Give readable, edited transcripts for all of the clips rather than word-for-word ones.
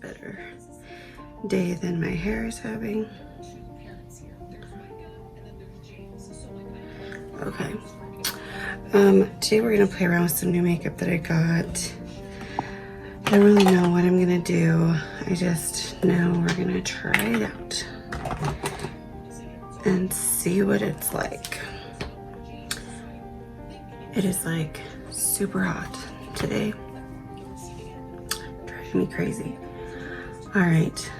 better day than my hair is having. Okay. Today we're gonna play around with some new makeup that I got. I don't really know what I'm gonna do. I just know we're gonna try it out and see what it's like. It is like super hot today. Driving me crazy. All right.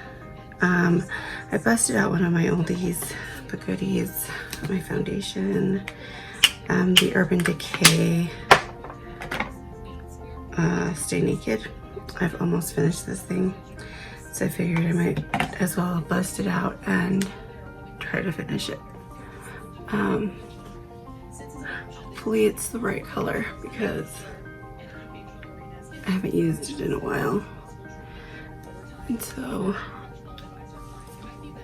I busted out one of my oldies, but goodies, my foundation, the Urban Decay Stay Naked. I've almost finished this thing, so I figured I might as well bust it out and try to finish it. Hopefully it's the right color because I haven't used it in a while, and so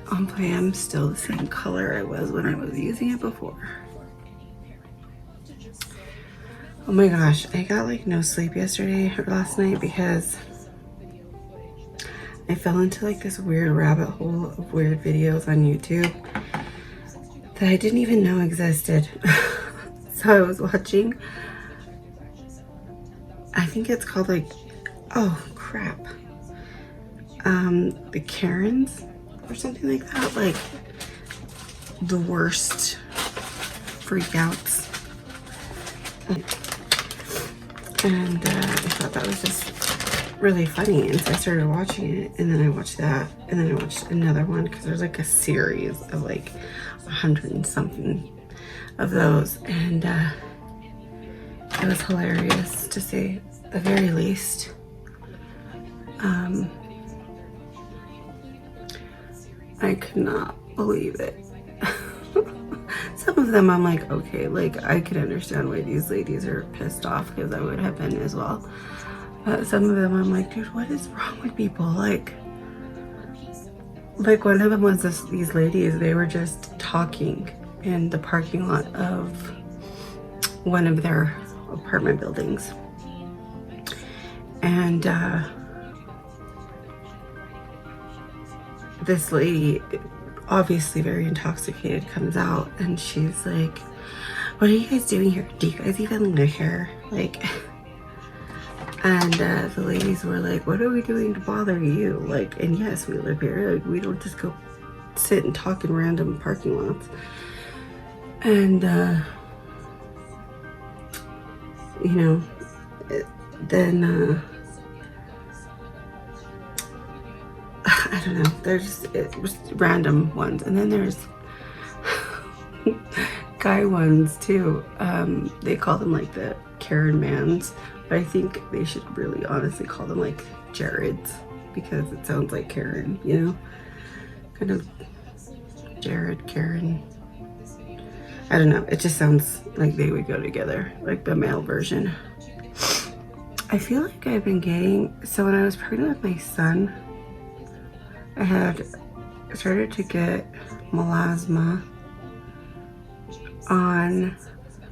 hopefully I'm still the same color I was when I was using it before. Oh my gosh, I got like no sleep yesterday or last night because I fell into like this weird rabbit hole of weird videos on YouTube that I didn't even know existed. So I was watching, I think it's called like, oh crap, the Karens or something like that, like the worst freakouts. And I thought that was just really funny, and so I started watching it, and then I watched that, and then I watched another one because there's like a series of like 100 and something of those, and it was hilarious to say the very least. I could not believe it. Some of them I'm like, okay, like I could understand why these ladies are pissed off, because I would have been as well. But some of them I'm like, dude, what is wrong with people? Like one of them was these ladies, they were just talking in the parking lot of one of their apartment buildings. And this lady, obviously very intoxicated, comes out and she's like, what are you guys doing here? Do you guys even live here? Like, and the ladies were like, what are we doing to bother you? Like, and yes, we live here. Like, we don't just go sit and talk in random parking lots. And you know, then I don't know, there's it was random ones, and then there's guy ones too. They call them like the Karen mans, but I think they should really honestly call them like Jareds, because it sounds like Karen, you know, kind of Jared, Karen. I don't know, it just sounds like they would go together, like the male version. I feel like I've been getting, so when I was pregnant with my son, I had started to get melasma on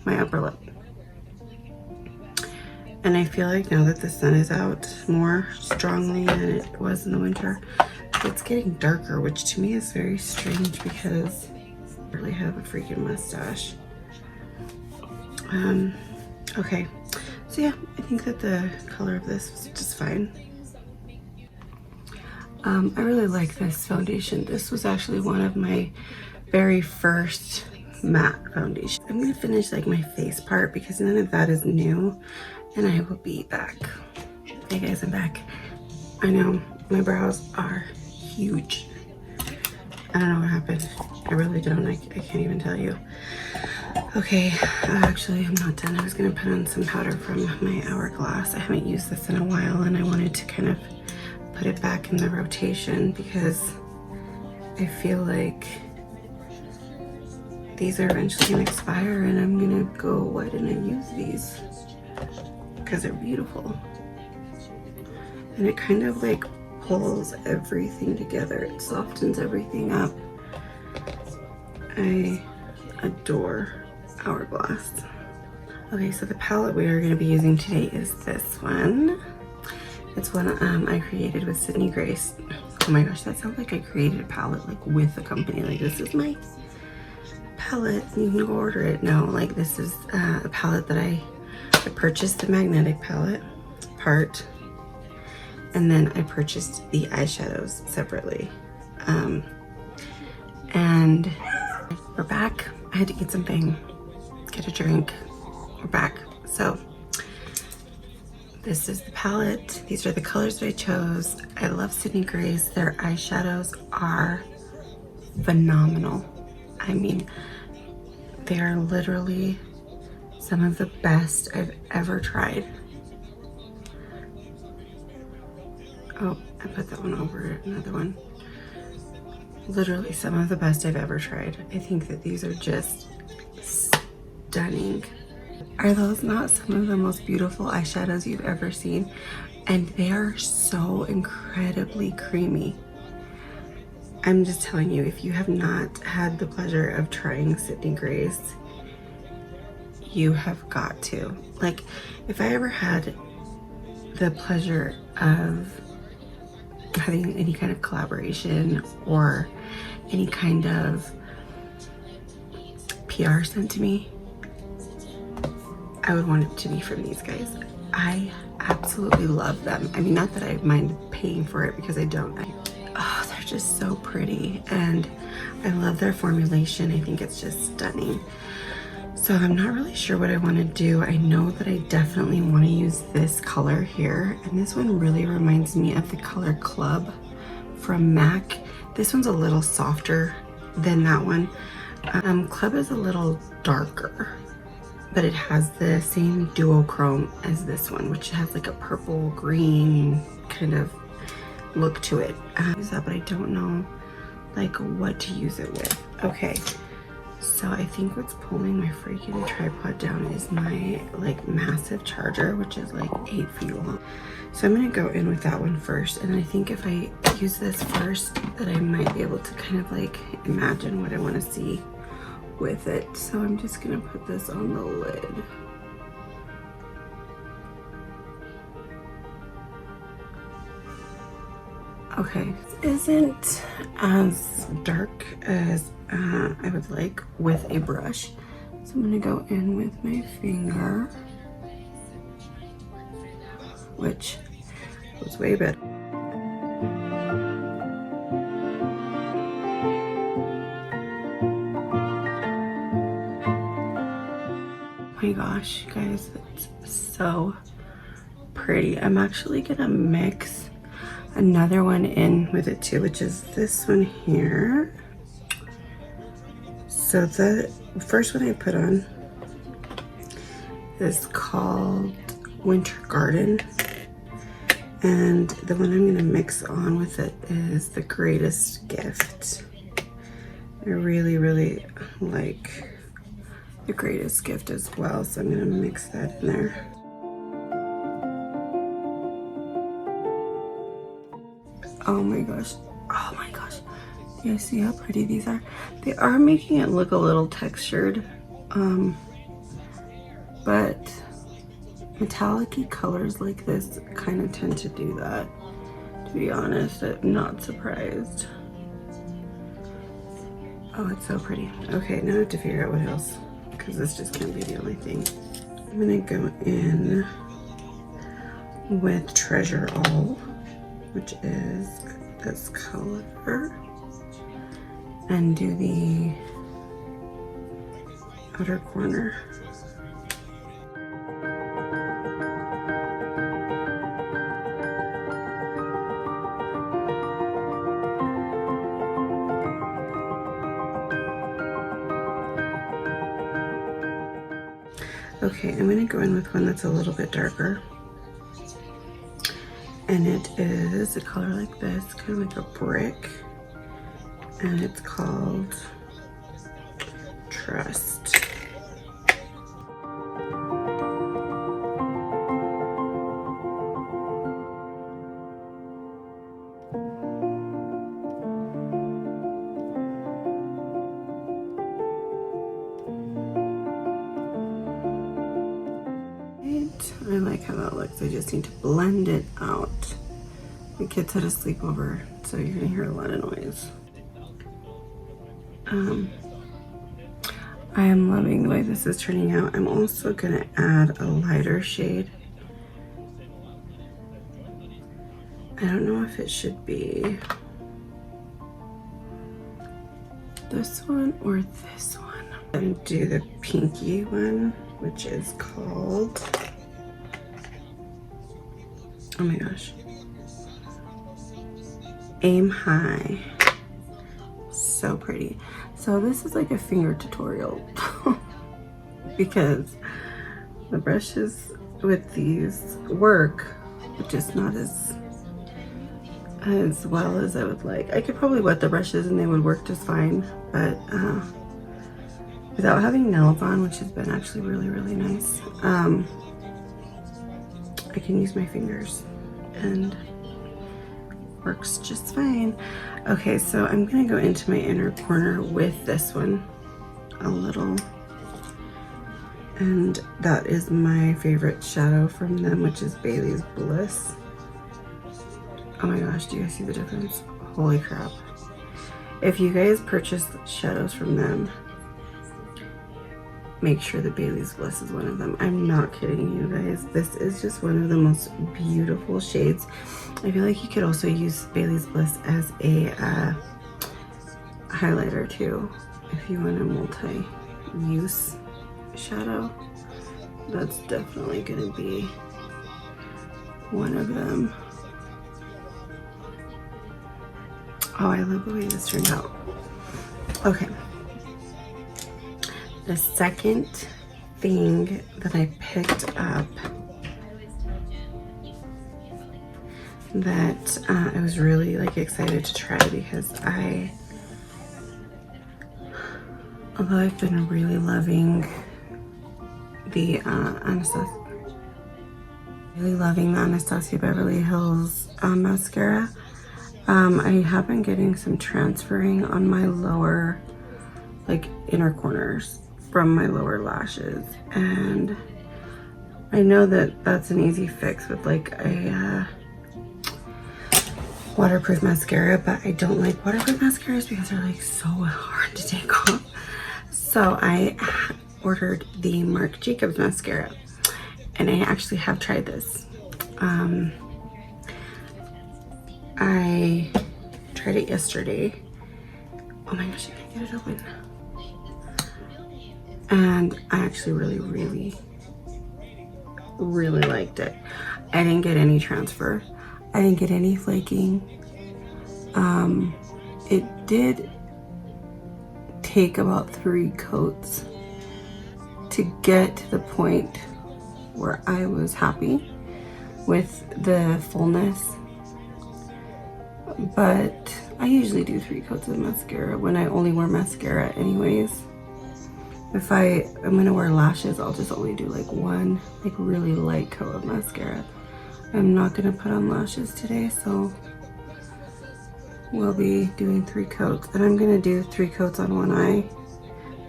my upper lip. And I feel like now that the sun is out more strongly than it was in the winter, it's getting darker, which to me is very strange because I really have a freaking mustache. Okay, so yeah, I think that the color of this was just fine. I really like this foundation. This was actually one of my very first matte foundation. I'm gonna finish like my face part because none of that is new, and I will be back. Hey guys, I'm back. I know my brows are huge. I don't know what happened. I really don't. I can't even tell you. Okay, actually I'm not done. I was gonna put on some powder from my Hourglass. I haven't used this in a while, and I wanted to kind of put it back in the rotation because I feel like these are eventually gonna expire, and I'm gonna go, why didn't I use these? Because they're beautiful. And it kind of like pulls everything together. It softens everything up. I adore Hourglass. Okay, so the palette we are gonna be using today is this one. It's one I created with Sydney Grace. Oh my gosh, that sounds like I created a palette like with a company. Like, this is my palette, you can go order it. No, like, this is a palette that I purchased the magnetic palette part, and then I purchased the eyeshadows separately. And we're back. I had to eat something, get a drink. We're back. So this is the palette. These are the colors that I chose. I love Sydney Grace. Their eyeshadows are phenomenal. I mean, they are literally some of the best I've ever tried. Oh, I put that one over another one. Literally some of the best I've ever tried. I think that these are just stunning. Are those not some of the most beautiful eyeshadows you've ever seen? And they are so incredibly creamy. I'm just telling you, if you have not had the pleasure of trying Sydney Grace, you have got to. Like, if I ever had the pleasure of having any kind of collaboration or any kind of PR sent to me, I would want it to be from these guys. I absolutely love them. I mean, not that I mind paying for it, because I don't. Oh, they're just so pretty, and I love their formulation. I think it's just stunning. So I'm not really sure what I want to do. I know that I definitely want to use this color here, and this one really reminds me of the color Club from MAC. This one's a little softer than that one. Club is a little darker, but it has the same duochrome as this one, which has like a purple green kind of look to it. But I don't know like what to use it with. Okay, so I think what's pulling my freaking tripod down is my like massive charger, which is like 8 feet long. So I'm gonna go in with that one first, and I think if I use this first, that I might be able to kind of like imagine what I want to see with it. So I'm just gonna put this on the lid. Okay, this isn't as dark as I would like with a brush. So I'm gonna go in with my finger, which was way better. Oh my gosh, guys, it's so pretty. I'm actually gonna mix another one in with it too, which is this one here. So the first one I put on is called Winter Garden, and the one I'm gonna mix on with it is The Greatest Gift. I really, really like The Greatest Gift as well, so I'm gonna mix that in there. Oh my gosh. Oh my gosh. You guys see how pretty these are? They are making it look a little textured. But metallic-y colors like this kind of tend to do that. To be honest, I'm not surprised. Oh, it's so pretty. Okay, now I have to figure out what else, because this just can't be the only thing. I'm gonna go in with Treasure All, which is this color, and do the outer corner. Okay, I'm gonna go in with one that's a little bit darker. And it is a color like this, kind of like a brick. And it's called Trust. I like how that looks. I just need to blend it out. The kids had a sleepover, so you're gonna hear a lot of noise. I am loving the way this is turning out. I'm also gonna add a lighter shade. I don't know if it should be this one or this one. And do the pinky one, which is called, oh my gosh, Aim High. So pretty. So this is like a finger tutorial because the brushes with these work, but just not as well as I would like. I could probably wet the brushes and they would work just fine, but without having nails on, which has been actually really, really nice, I can use my fingers and works just fine. Okay, so I'm gonna go into my inner corner with this one a little, and that is my favorite shadow from them, which is Bailey's Bliss. Oh my gosh, do you guys see the difference? Holy crap. If you guys purchase shadows from them, make sure that Bailey's Bliss is one of them. I'm not kidding you guys. This is just one of the most beautiful shades. I feel like you could also use Bailey's Bliss as a highlighter too. If you want a multi-use shadow, that's definitely gonna be one of them. Oh, I love the way this turned out. Okay. The second thing that I picked up that I was really like excited to try, because although I've been really loving the Anastasia Beverly Hills mascara, I have been getting some transferring on my lower, like inner corners from my lower lashes, and I know that that's an easy fix with like a waterproof mascara, but I don't like waterproof mascaras because they're like so hard to take off. So I ordered the Marc Jacobs mascara, and I actually have tried this. I tried it yesterday. Oh my gosh, I can't get it open. And I actually really liked it. I didn't get any transfer. I didn't get any flaking. It did take about 3 coats to get to the point where I was happy with the fullness. But I usually do 3 coats of mascara when I only wear mascara anyways. If I'm gonna wear lashes, I'll just only do like 1 like really light coat of mascara. I'm not gonna put on lashes today, so we'll be doing 3 coats. And I'm gonna do 3 coats on one eye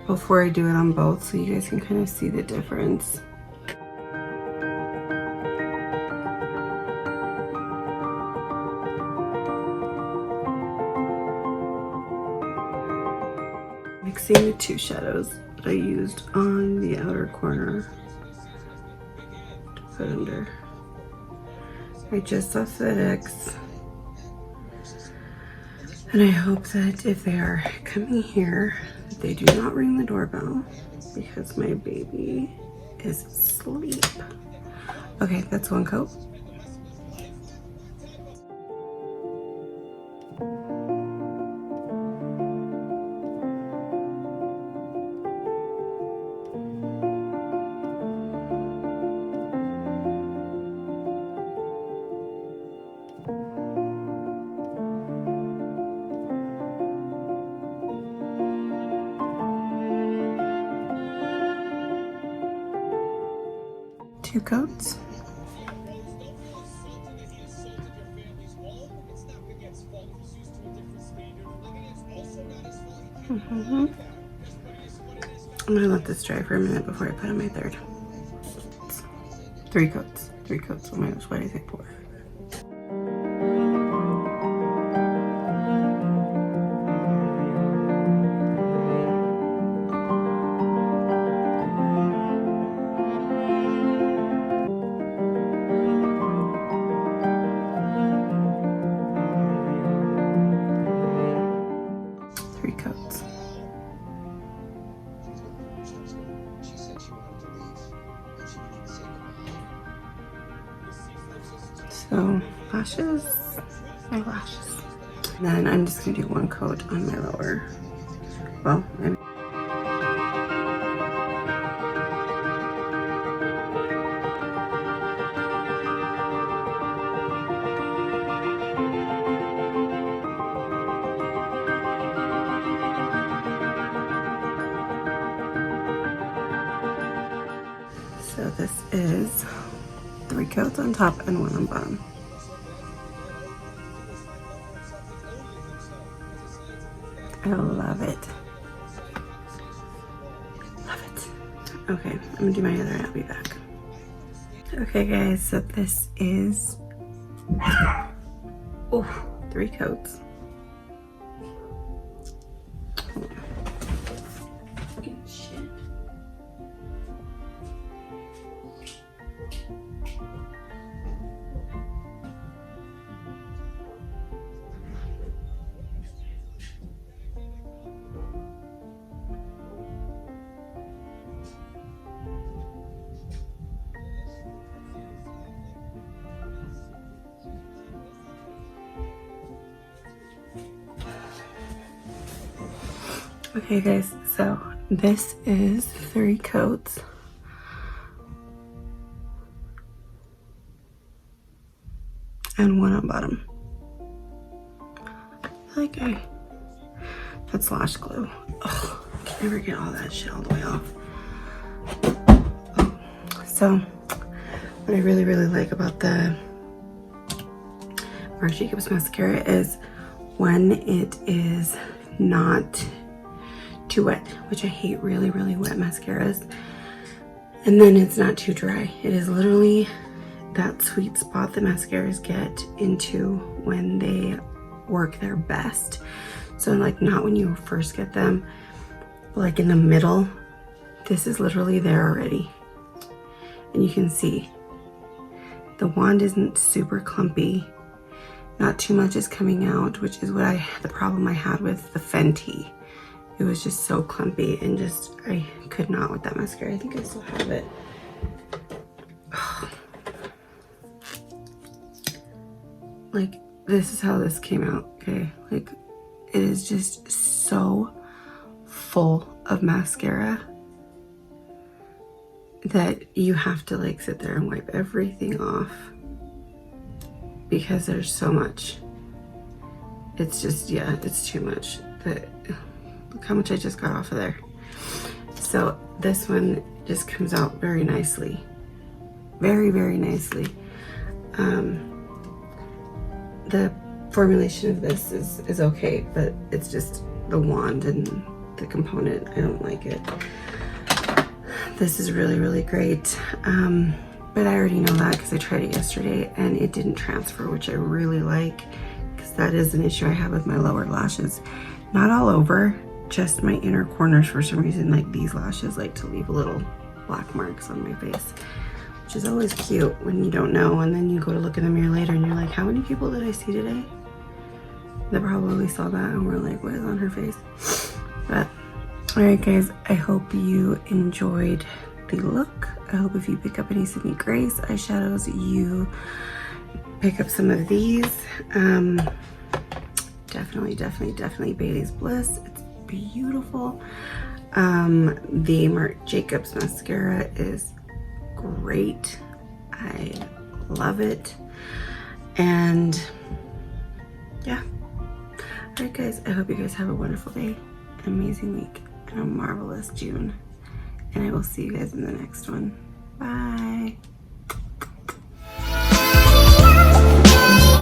before I do it on both, so you guys can kind of see the difference. Mixing the 2 shadows that I used on the outer corner to put under. I just saw FedEx, and I hope that if they are coming here, they do not ring the doorbell, because my baby is asleep. Okay, that's 1 coat. Two coats. I'm gonna let this dry for a minute before I put on my third. 3 coats. 3 coats. Oh my gosh, why did I say 4? So lashes, my lashes. And then I'm just gonna do 1 coat on my lower. Well, so this is 3 coats on top and 1 on bottom. I love it. Love it. Okay, I'm gonna do my other eye. I'll be back. Okay guys, so this is 3 coats. Shit. Okay guys, so this is 3 coats. And 1 on bottom. That's lash glue. Ugh, I can never get all that shit all the way off. So, what I really like about the Marc Jacobs mascara is when it is not too wet, which I hate really wet mascaras, and then it's not too dry. It is literally that sweet spot that mascaras get into when they work their best. So like not when you first get them, but like in the middle. This is literally there already, and you can see the wand isn't super clumpy. Not too much is coming out, which is what the problem I had with the Fenty. It was just so clumpy and just, I could not with that mascara. I think I still have it. Like, this is how this came out, okay? Like, it is just so full of mascara that you have to like sit there and wipe everything off because there's so much. It's just, yeah, it's too much. Look how much I just got off of there. So this one just comes out very nicely. Very nicely. The formulation of this is okay, but it's just the wand and the component. I don't like it. This is really great. But I already know that because I tried it yesterday and it didn't transfer, which I really like, because that is an issue I have with my lower lashes. Not all over, just my inner corners. For some reason, like these lashes like to leave little black marks on my face, which is always cute when you don't know, and then you go to look in the mirror later and you're like, how many people did I see today that probably saw that and were like, what is on her face? But all right guys, I hope you enjoyed the look. I hope if you pick up any Sydney Grace eyeshadows, you pick up some of these. Definitely Bailey's Bliss. It's beautiful. The Marc Jacobs mascara is great. I love it. And yeah. All right guys, I hope you guys have a wonderful day, an amazing week, and a marvelous June. And I will see you guys in the next one. Bye.